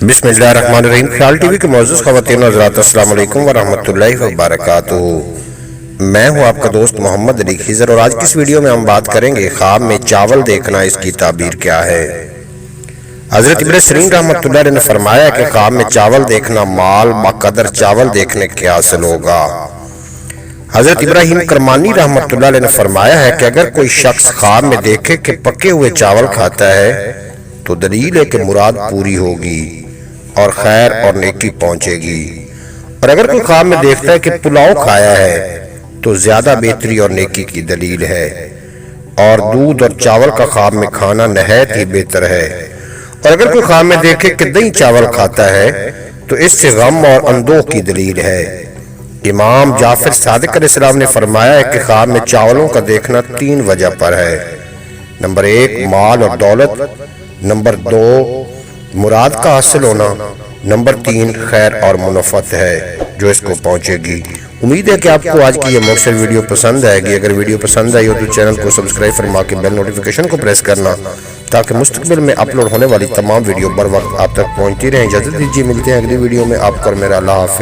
बिस्मिल्लाहिर्रहमानिर्रहीम। ख्याल टीवी के मौजूद ख़वातीन और हज़रात, अस्सलाम वालेकुम वरहमतुल्लाहि वबरकातुहू। मैं हूं आपका दोस्त मोहम्मद अली खिज़र और आज की इस वीडियो में हम बात करेंगे ख्वाब में चावल देखना, इसकी ताबीर क्या है। हज़रत इब्न सिरीन रहमतुल्लाह अलैह ने फरमाया कि ख्वाब में चावल देखना माल बकदर चावल देखने के हासिल होगा। हज़रत इब्राहिम करमानी रहमतुल्लाह अलैह ने फरमाया है कि अगर कोई शख्स ख्वाब में देखे कि पके हुए चावल खाता है तो दलील है कि मुराद पूरी होगी और खैर और नेकी पहुंचेगी, और अगर कोई ख्वाब में देखता है कि पुलाव खाया है तो ज्यादा बेहतरी और नेकी की दलील है, और दूध और चावल का ख्वाब में खाना नहायत ही बेहतर है। और अगर कोई ख्वाब में देखे कि दही चावल खाता है तो इससे गम और अंदोह की दलील है। इमाम जाफर सादिक अलैहिस्सलाम ने फरमाया है कि ख्वाब में चावलों का देखना 3 वजह पर है। नंबर 1 माल और दौलत, नंबर 2 मुराद का हासिल होना, नंबर 3 खैर और मुनफ़त है जो इसको पहुंचेगी। उम्मीद है कि आपको आज की ये मुख्तसर वीडियो पसंद आएगी। अगर वीडियो पसंद आई हो तो चैनल को सब्सक्राइब फरमा के बेल नोटिफिकेशन को प्रेस करना, ताकि मुस्तक़बिल में अपलोड होने वाली तमाम वीडियो बर वक्त आप तक पहुंचती रहें। इजाज़त दीजिए, मिलते हैं अगली वीडियो में। आपको और मेरा अल्लाह हाफ़िज़।